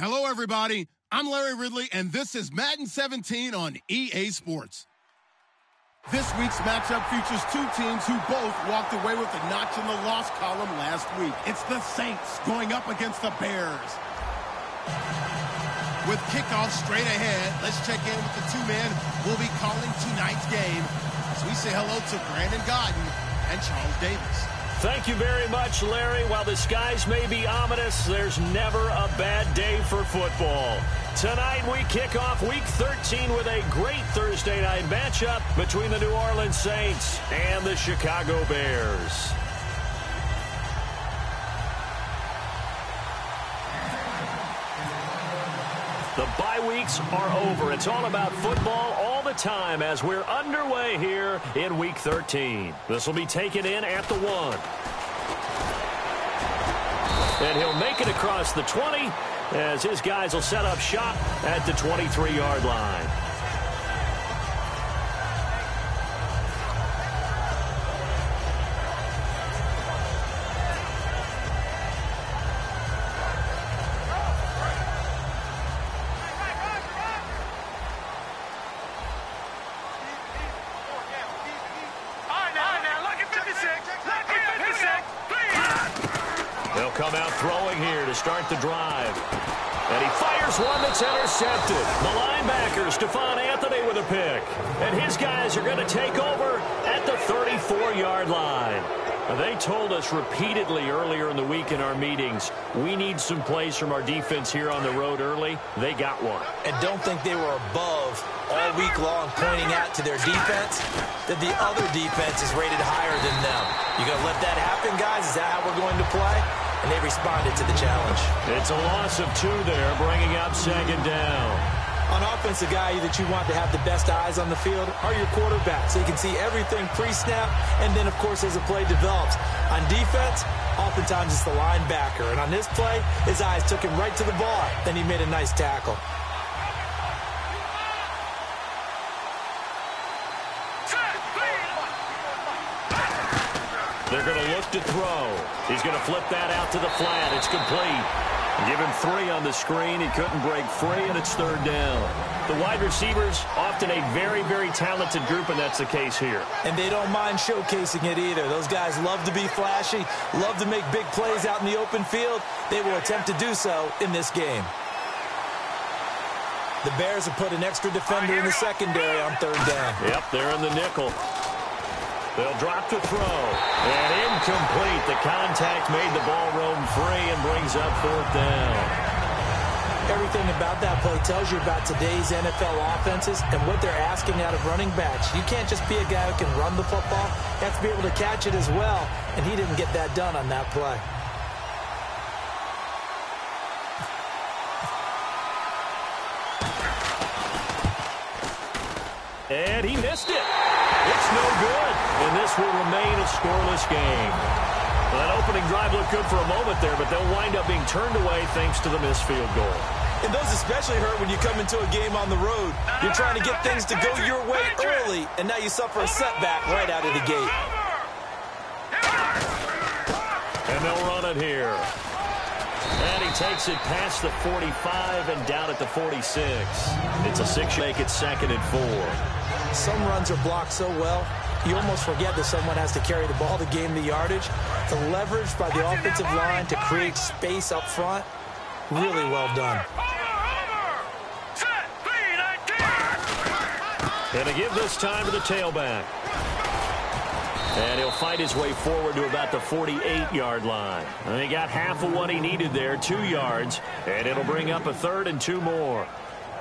Hello, everybody. I'm Larry Ridley, and this is Madden 17 on EA Sports. This week's matchup features two teams who both walked away with a notch in the loss column last week. It's the Saints going up against the Bears. With kickoff straight ahead, let's check in with the two men who will be calling tonight's game as we say hello to Brandon Gaudin and Charles Davis. Thank you very much, Larry. While the skies may be ominous, there's never a bad day for football. Tonight, we kick off Week 13 with a great Thursday night matchup between the New Orleans Saints and the Chicago Bears. The bye weeks are over. It's all about football all the time as we're underway here in Week 13. This will be taken in at the 1. And he'll make it across the 20 as his guys will set up shop at the 23-yard line. Come out throwing here to start the drive. And he fires one that's intercepted. The linebacker, Stephon Anthony, with a pick. And his guys are going to take over at the 34-yard line. Now, they told us repeatedly earlier in the week in our meetings, we need some plays from our defense here on the road early. They got one. And don't think they were above all week long pointing out to their defense that the other defense is rated higher than them. You going to let that happen, guys? Is that how we're going to play? And they responded to the challenge. It's a loss of 2 there, bringing up second down. On offense, the guy that you want to have the best eyes on the field are your quarterbacks. So you can see everything pre-snap, and then, of course, as the play develops. On defense, oftentimes it's the linebacker. And on this play, his eyes took him right to the ball. Then he made a nice tackle. They're going to look to throw. He's going to flip that out to the flat. It's complete. Give him 3 on the screen. He couldn't break free, and it's third down. The wide receivers, often a very, very talented group, and that's the case here. And they don't mind showcasing it either. Those guys love to be flashy, love to make big plays out in the open field. They will attempt to do so in this game. The Bears have put an extra defender in the secondary on third down. Yep, they're in the nickel. They'll drop to throw. And incomplete. The contact made the ball roam free and brings up fourth down. Everything about that play tells you about today's NFL offenses and what they're asking out of running backs. You can't just be a guy who can run the football. You have to be able to catch it as well. And he didn't get that done on that play. And he missed it. It's no good. And this will remain a scoreless game. Well, that opening drive looked good for a moment there, but they'll wind up being turned away thanks to the missed field goal. And those especially hurt when you come into a game on the road. You're trying to get things to go your way early, and now you suffer a setback right out of the gate. And they'll run it here. And he takes it past the 45 and down at the 46. It's a 6. Make it 2nd and 4. Some runs are blocked so well, you almost forget that someone has to carry the ball to gain the yardage. The leverage by the offensive line to create space up front, really well done. Going to give this time to the tailback. And he'll fight his way forward to about the 48-yard line. And he got half of what he needed there, 2 yards. And it'll bring up a 3rd and 2 more.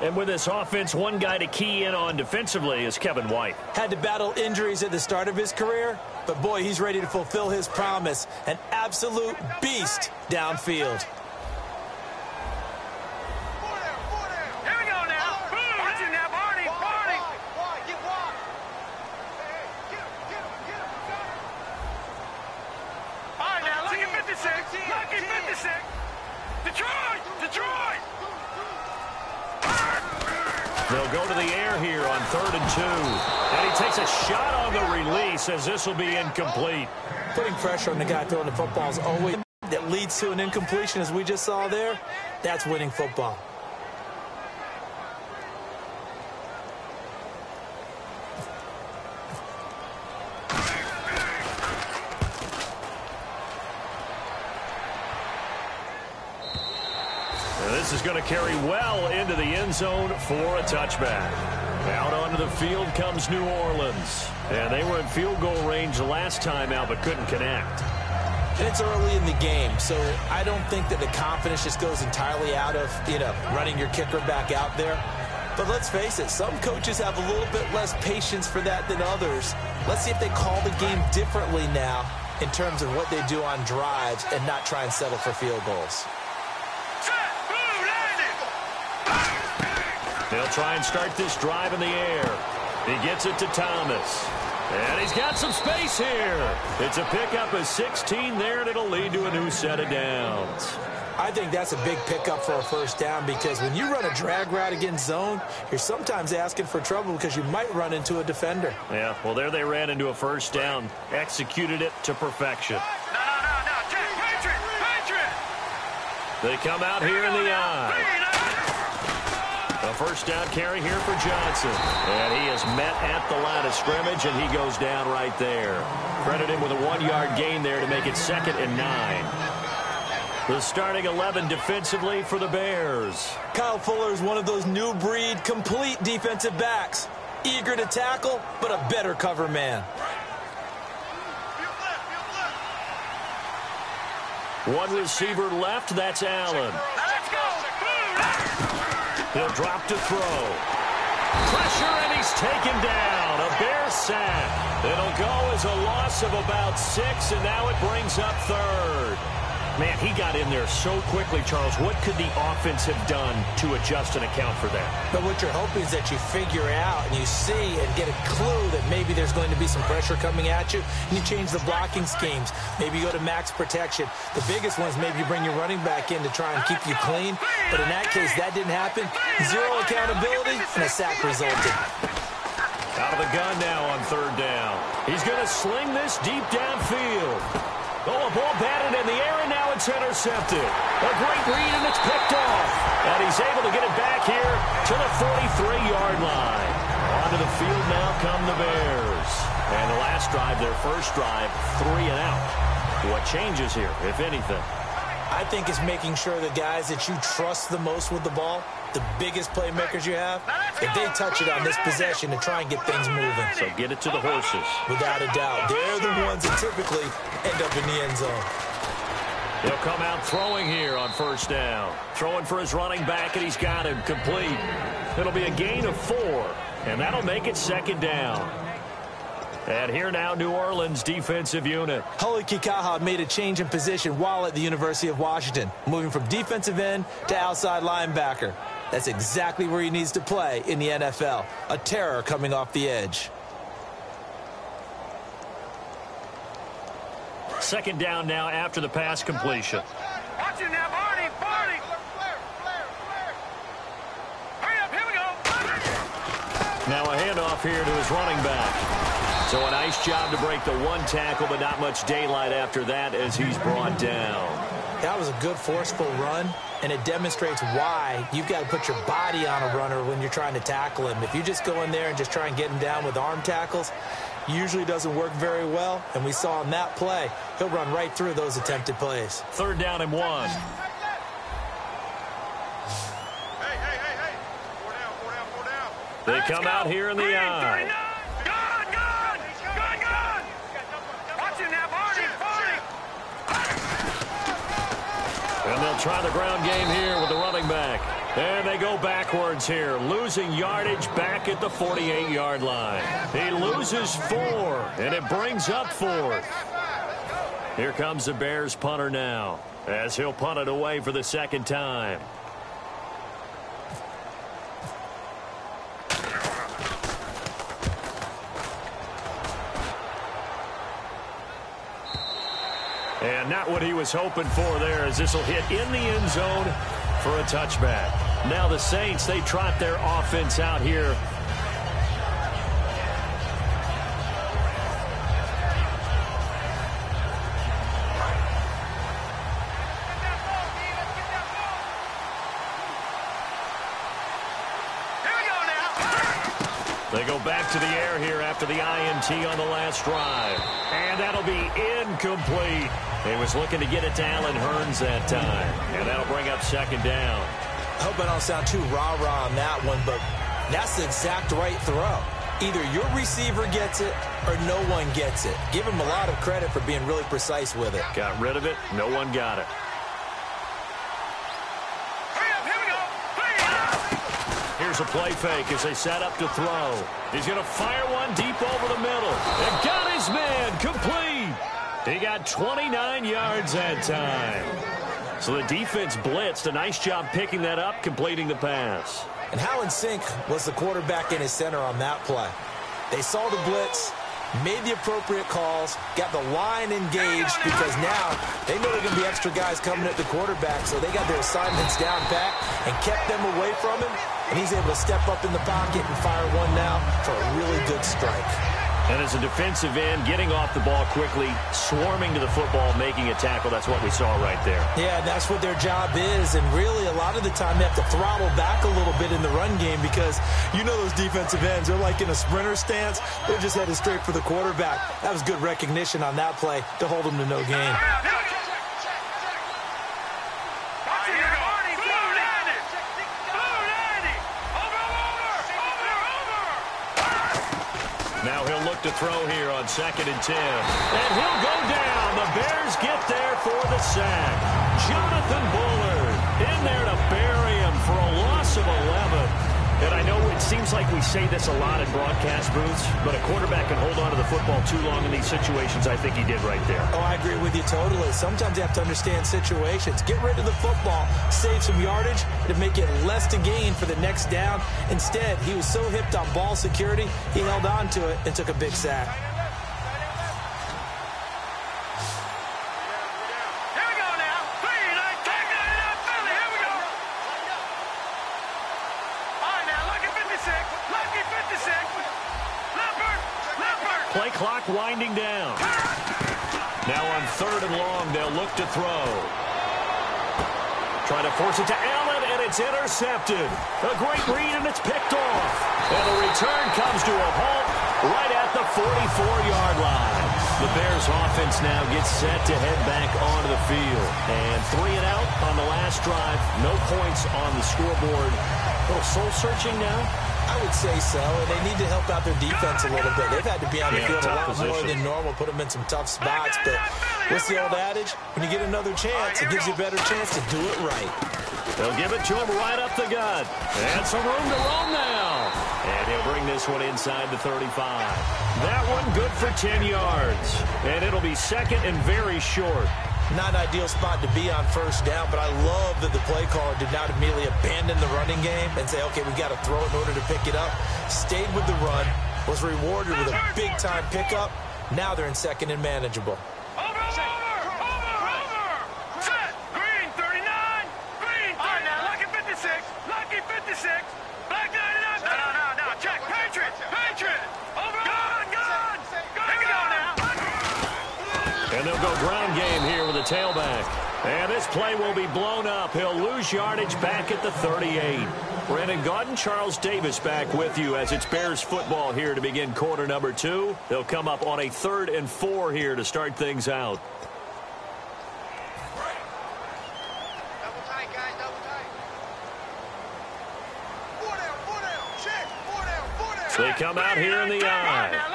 And with this offense, one guy to key in on defensively is Kevin White. Had to battle injuries at the start of his career, but boy, he's ready to fulfill his promise. An absolute beast downfield. They'll go to the air here on 3rd and 2. And he takes a shot on the release as this will be incomplete. Putting pressure on the guy throwing the football is always that leads to an incompletion, as we just saw there, that's winning football. This is going to carry well into the end zone for a touchback. Out onto the field comes New Orleans. And they were in field goal range last time out but couldn't connect. And it's early in the game, so I don't think that the confidence just goes entirely out of, running your kicker back out there. But let's face it, some coaches have a little bit less patience for that than others. Let's see if they call the game differently now in terms of what they do on drives and not try and settle for field goals. They'll try and start this drive in the air. He gets it to Thomas. And he's got some space here. It's a pickup of 16 there, and it'll lead to a new set of downs. I think that's a big pickup for a first down because when you run a drag route against zone, you're sometimes asking for trouble because you might run into a defender. Yeah, well, there they ran into a first down. Executed it to perfection. No. Patriot. They come out here in the eye. A first down carry here for Johnson. And he is met at the line of scrimmage, and he goes down right there. Credit him with a 1-yard gain there to make it 2nd and 9. The starting 11 defensively for the Bears. Kyle Fuller is one of those new breed, complete defensive backs. Eager to tackle, but a better cover man. One receiver left, that's Allen. Let's go. He'll drop to throw. Pressure, and he's taken down. A Bear sack. It'll go as a loss of about 6, and now it brings up 3rd. Man, he got in there so quickly, Charles. What could the offense have done to adjust and account for that? But what you're hoping is that you figure out and you see and get a clue that maybe there's going to be some pressure coming at you, and you change the blocking schemes. Maybe you go to max protection. The biggest one is maybe you bring your running back in to try and keep you clean. But in that case, that didn't happen. 0 accountability, and a sack resulted. Out of the gun now on 3rd down. He's going to sling this deep downfield. Oh, a ball batted in the air, and now it's intercepted. A great read, and it's picked off. And he's able to get it back here to the 43-yard line. Onto the field now come the Bears. And the last drive, their first drive, 3 and out. What changes here, if anything? I think it's making sure the guys that you trust the most with the ball, the biggest playmakers you have, if they touch it on this possession to try and get things moving. So get it to the horses. Without a doubt. They're the ones that typically end up in the end zone. He'll come out throwing here on 1st down. Throwing for his running back, and he's got him complete. It'll be a gain of 4, and that'll make it 2nd down. And here now, New Orleans defensive unit. Hau'oli Kikaha made a change in position while at the University of Washington, moving from defensive end to outside linebacker. That's exactly where he needs to play in the NFL. A terror coming off the edge. 2nd down now after the pass completion. Watch it now, Barney. Hurry up, here we go. Now a handoff here to his running back. So a nice job to break the 1 tackle, but not much daylight after that as he's brought down. That was a good, forceful run, and it demonstrates why you've got to put your body on a runner when you're trying to tackle him. If you just go in there and just try and get him down with arm tackles, usually doesn't work very well, and we saw in that play, he'll run right through those attempted plays. 3rd down and 1. Hey. Four down. They come out here in the eye. And they'll try the ground game here with the running back. And they go backwards here, losing yardage back at the 48-yard line. He loses 4, and it brings up 4th. Here comes the Bears punter now, as he'll punt it away for the 2nd time. And not what he was hoping for there, as this will hit in the end zone for a touchback. Now the Saints, they trot their offense out here. They go back to the air here after the INT on the last drive. And that'll be incomplete. He was looking to get it to Allen Hurns that time. And that'll bring up second down. I hope I don't sound too rah-rah on that one, but that's the exact right throw. Either your receiver gets it or no one gets it. Give him a lot of credit for being really precise with it. Got rid of it. No one got it. Here's a play fake as they set up to throw. He's going to fire one deep over the middle. And got his man complete. He got 29 yards that time. So the defense blitzed. A nice job picking that up, completing the pass. And how in sync was the quarterback and his center on that play? They saw the blitz, made the appropriate calls, got the line engaged because now they know there are going to be extra guys coming at the quarterback, so they got their assignments down pat and kept them away from him, and he's able to step up in the pocket and fire one now for a really good strike. And as a defensive end, getting off the ball quickly, swarming to the football, making a tackle, that's what we saw right there. Yeah, that's what their job is, and really a lot of the time they have to throttle back a little bit in the run game because you know those defensive ends, they're like in a sprinter stance. They're just headed straight for the quarterback. That was good recognition on that play to hold them to no gain. Now he'll look to throw here on 2nd and 10. And he'll go down. The Bears get there for the sack. Jonathan Bullard in there to bury him for a loss of 11. And I know it seems like we say this a lot in broadcast booths, but a quarterback can hold on to the football too long in these situations. I think he did right there. Oh, I agree with you totally. Sometimes you have to understand situations. Get rid of the football, save some yardage to make it less to gain for the next down. Instead, he was so hipped on ball security, he held on to it and took a big sack. Play clock winding down. Now on 3rd and long, they'll look to throw. Try to force it to Allen, and it's intercepted. A great read, and it's picked off. And the return comes to a halt right at the 44-yard line. The Bears offense now gets set to head back onto the field. And 3 and out on the last drive. No points on the scoreboard. A little soul-searching now. I would say so, and they need to help out their defense a little bit. They've had to be on the field a lot more than normal, put them in some tough spots. But what's the old adage? When you get another chance, it gives you a better chance to do it right. They'll give it to him right up the gut. And some room to roam now. And he'll bring this one inside the 35. That one good for 10 yards. And it'll be 2nd and very short. Not an ideal spot to be on 1st down, but I love that the play caller did not immediately abandon the running game and say, okay, we got to throw it in order to pick it up. Stayed with the run, was rewarded with a big-time pickup. Now they're in 2nd and manageable. Set. Green, 39. Green, 39. Lucky 56. Lucky 56. Black 99. No. Check. Patriot. Gun. Here we go now. And they'll go ground game here with a tailback. And this play will be blown up. He'll lose yardage back at the 38. Brandon Gaudin, Charles Davis back with you as it's Bears football here to begin quarter number 2. They'll come up on a 3rd and 4 here to start things out. Double tight, guys. Double tight. 4 down. Check. 4 down. So they come out here in the eye.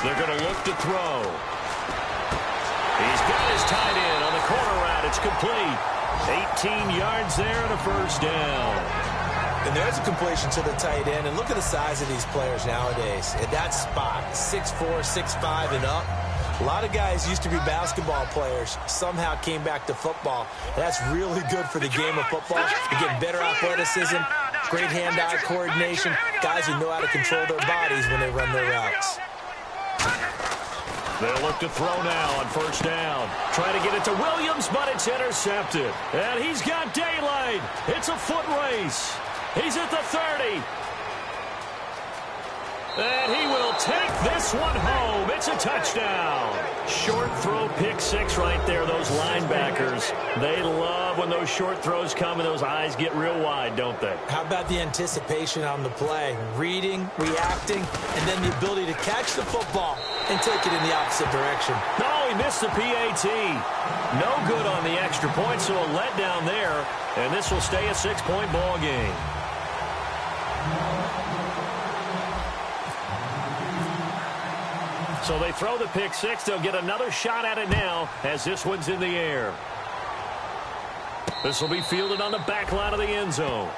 They're going to look to throw. He's got his tight end on the corner route. It's complete. 18 yards there and a 1st down. And there's a completion to the tight end. And look at the size of these players nowadays. At that spot, 6'4", 6'5", and up. A lot of guys used to be basketball players. Somehow came back to football. That's really good for the game of football. You get better athleticism, great hand-eye coordination, guys who know how to control their bodies when they run their routes. They'll look to throw now on 1st down. Trying to get it to Williams, but it's intercepted. And he's got daylight. It's a foot race. He's at the 30. And he will take this one home. It's a touchdown. Short throw, pick six right there. Those linebackers, they love when those short throws come and those eyes get real wide, don't they? How about the anticipation on the play? Reading, reacting, and then the ability to catch the football and take it in the opposite direction. No, he missed the PAT. No good on the extra point, so a letdown there. And this will stay a 6-point ball game. So they throw the pick six. They'll get another shot at it now as this one's in the air. This will be fielded on the back line of the end zone.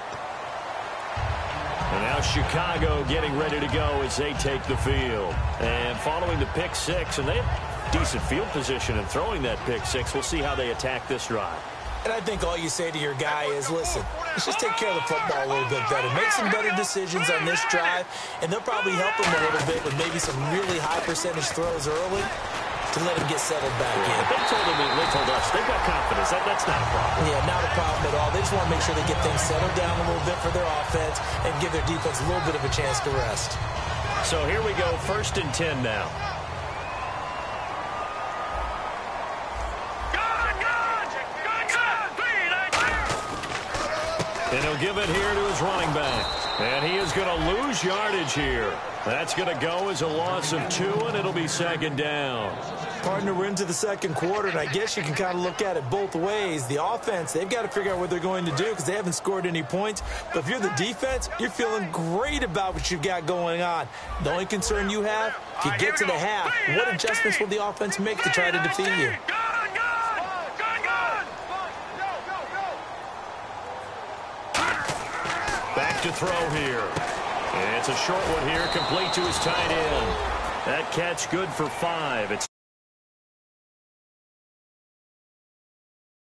And now Chicago getting ready to go as they take the field. And following the pick six, and they have decent field position in throwing that pick six. We'll see how they attack this drive. And I think all you say to your guy is, listen, let's just take care of the football a little bit better. Make some better decisions on this drive, and they'll probably help him a little bit with maybe some really high percentage throws early to let him get settled back in. They told us they've got confidence. That's not a problem. Yeah, not a problem at all. They just want to make sure they get things settled down a little bit for their offense and give their defense a little bit of a chance to rest. So here we go, 1st and 10 now. And he'll give it here to his running back. And he is going to lose yardage here. That's going to go as a loss of 2, and it'll be 2nd down. Partner, we're into the 2nd quarter, and I guess you can kind of look at it both ways. The offense, they've got to figure out what they're going to do because they haven't scored any points. But if you're the defense, you're feeling great about what you've got going on. The only concern you have, if you get to the half, what adjustments will the offense make to try to defeat you? Back to throw here. And it's a short one here, complete to his tight end. That catch good for 5. It's